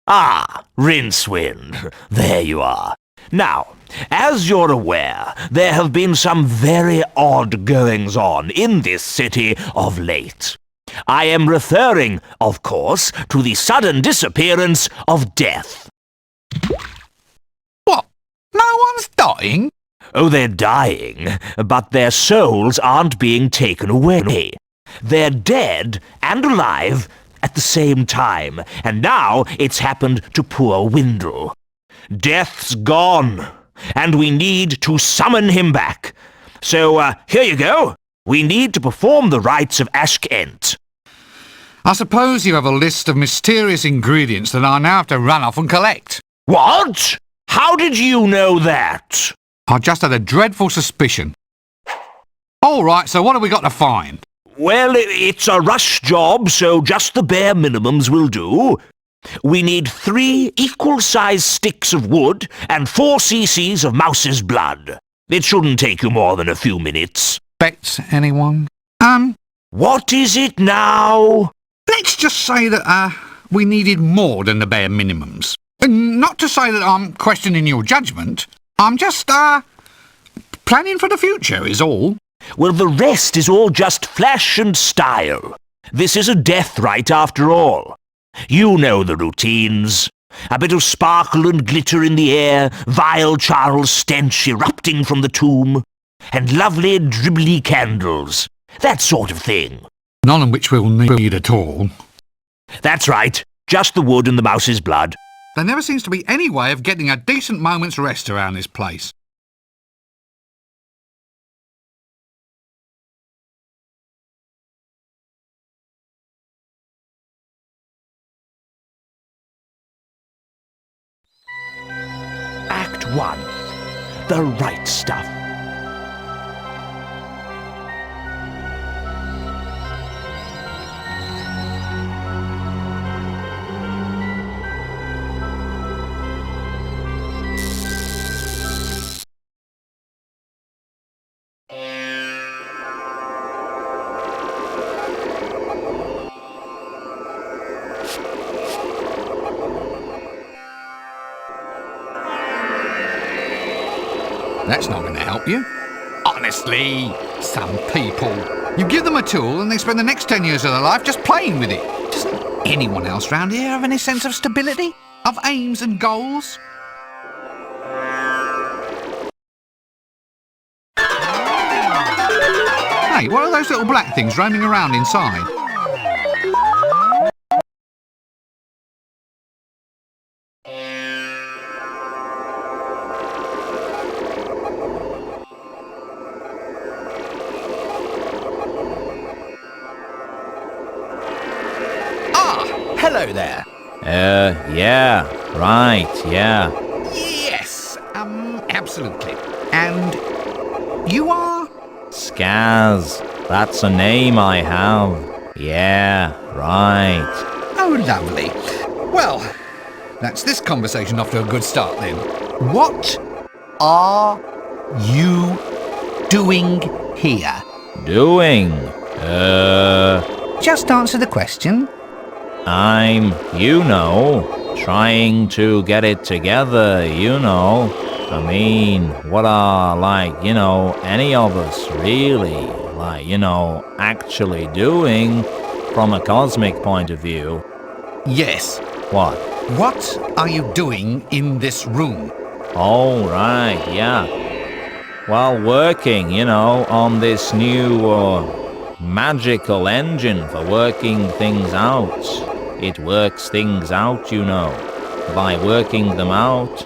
Ah, Rincewind, there you are. Now, as you're aware, there have been some very odd goings-on in this city of late. I am referring, of course, to the sudden disappearance of Death. What? No one's dying? Oh, they're dying, but their souls aren't being taken away. They're dead and alive at the same time, and now it's happened to poor Windle. Death's gone, and we need to summon him back. So, here you go. We need to perform the rites of Ashkent. I suppose you have a list of mysterious ingredients that I now have to run off and collect. What? How did you know that? I just had a dreadful suspicion. All right, so what have we got to find? Well, it's a rush job, so just the bare minimums will do. We need 3 equal-sized sticks of wood and 4 cc's of mouse's blood. It shouldn't take you more than a few minutes. Bets, anyone? What is it now? Let's just say that, we needed more than the bare minimums. Not to say that I'm questioning your judgment. I'm just, planning for the future is all. Well, the rest is all just flash and style. This is a death rite after all. You know the routines. A bit of sparkle and glitter in the air, vile Charles stench erupting from the tomb, and lovely dribbly candles. That sort of thing. None of which we'll need at all. That's right. Just the wood and the mouse's blood. There never seems to be any way of getting a decent moment's rest around this place. Act 1. The right stuff. That's not going to help you. Honestly, some people. You give them a tool and they spend the next 10 years of their life just playing with it. Doesn't anyone else round here have any sense of stability? Of aims and goals? Hey, what are those little black things roaming around inside? Hello there. Yeah, right, yeah. Yes, absolutely. And you are? Skaz, that's a name I have. Yeah, right. Oh, lovely. Well, that's this conversation off to a good start then. What are you doing here? Doing? Just answer the question. I'm, trying to get it together, I mean, what are, any of us really, actually doing from a cosmic point of view? Yes. What? What are you doing in this room? Oh, right, yeah. Well, working, on this new, magical engine for working things out. It works things out, By working them out,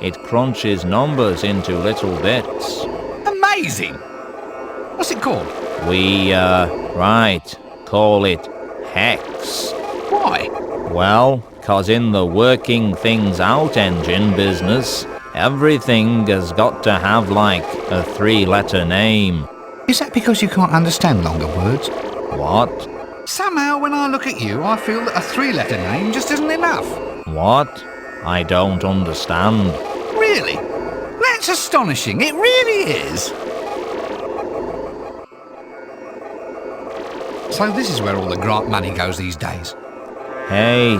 it crunches numbers into little bits. Amazing! What's it called? We, call it Hex. Why? Well, 'cause in the working things out engine business, everything has got to have, a 3-letter name. Is that because you can't understand longer words? What? Somehow, when I look at you, I feel that a 3-letter name just isn't enough. What? I don't understand. Really? That's astonishing. It really is. So this is where all the grant money goes these days. Hey,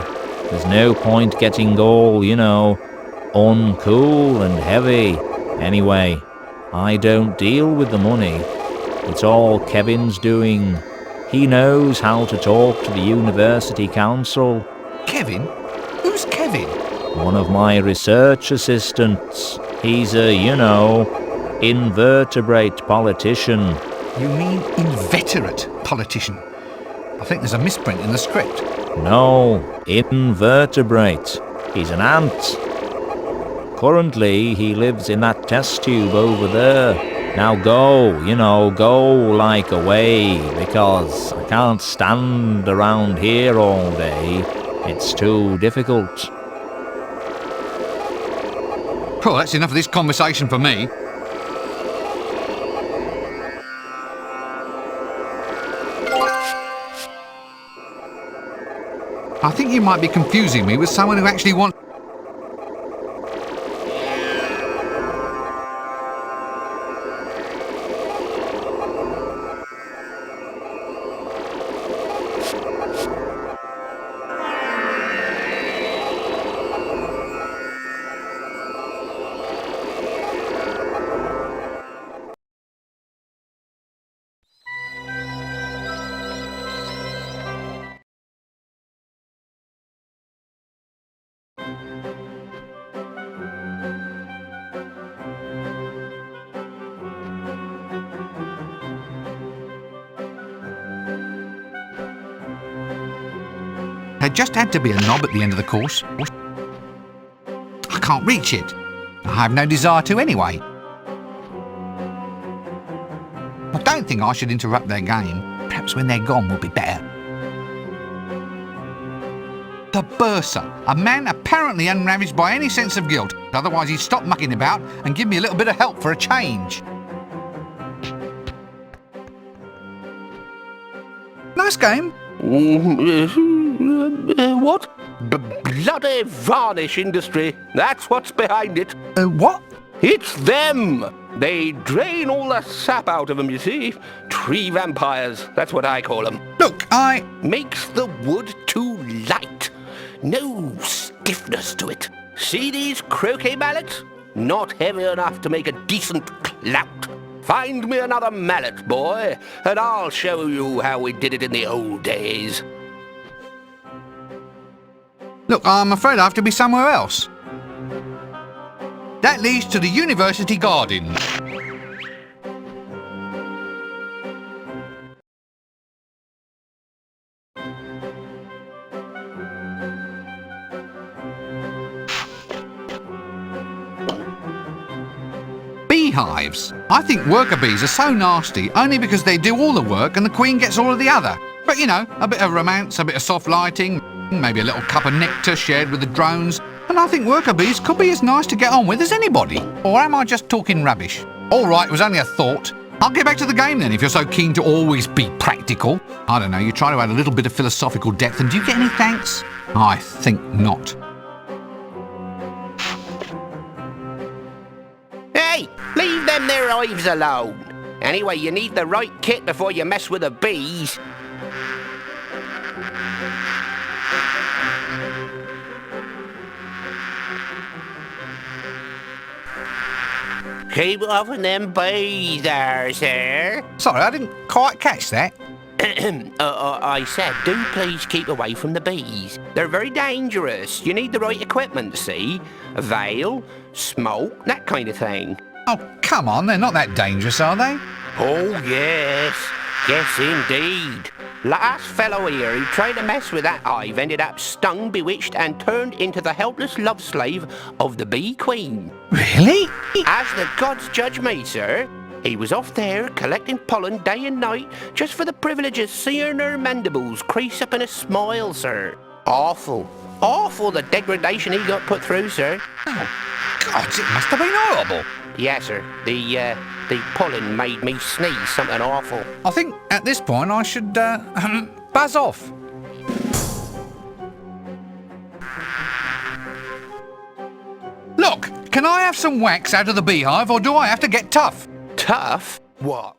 there's no point getting all, uncool and heavy. Anyway, I don't deal with the money. It's all Kevin's doing. He knows how to talk to the university council. Kevin? Who's Kevin? One of my research assistants. He's a, invertebrate politician. You mean inveterate politician? I think there's a misprint in the script. No, invertebrate. He's an ant. Currently, he lives in that test tube over there. Now go, go like away, because I can't stand around here all day. It's too difficult. Well, that's enough of this conversation for me. I think you might be confusing me with someone who actually wants... There just had to be a knob at the end of the course. I can't reach it. I have no desire to anyway. I don't think I should interrupt their game. Perhaps when they're gone will be better. The bursar, a man apparently unravaged by any sense of guilt. Otherwise he'd stop mucking about and give me a little bit of help for a change. Nice game. What? Bloody varnish industry. That's what's behind it. What? It's them. They drain all the sap out of them, you see. Tree vampires, that's what I call them. Look, Makes the wood too light. No stiffness to it. See these croquet mallets? Not heavy enough to make a decent clout. Find me another mallet, boy, and I'll show you how we did it in the old days. Look, I'm afraid I have to be somewhere else. That leads to the university garden. Beehives. I think worker bees are so nasty only because they do all the work and the queen gets all of the other. But a bit of romance, a bit of soft lighting, maybe a little cup of nectar shared with the drones, and I think worker bees could be as nice to get on with as anybody. Or am I just talking rubbish? All right, it was only a thought. I'll get back to the game then if you're so keen to always be practical. I don't know, you try to add a little bit of philosophical depth and do you get any thanks? I think not. Hey, leave them there hives alone. Anyway, you need the right kit before you mess with the bees. Keep off of them bees there, sir. Sorry, I didn't quite catch that. I said, do please keep away from the bees. They're very dangerous. You need the right equipment, see? A veil, smoke, that kind of thing. Oh, come on, they're not that dangerous, are they? Oh, yes. Yes, indeed. Last fellow here who tried to mess with that hive ended up stung, bewitched, and turned into the helpless love slave of the bee queen. Really? As the gods judge me, sir. He was off there collecting pollen day and night just for the privilege of seeing her mandibles crease up in a smile, sir. Awful. Awful the degradation he got put through, sir. Oh, gods, it must have been horrible. Yes, sir. The pollen made me sneeze something awful. I think at this point I should, buzz off. Look, can I have some wax out of the beehive or do I have to get tough? Tough? What?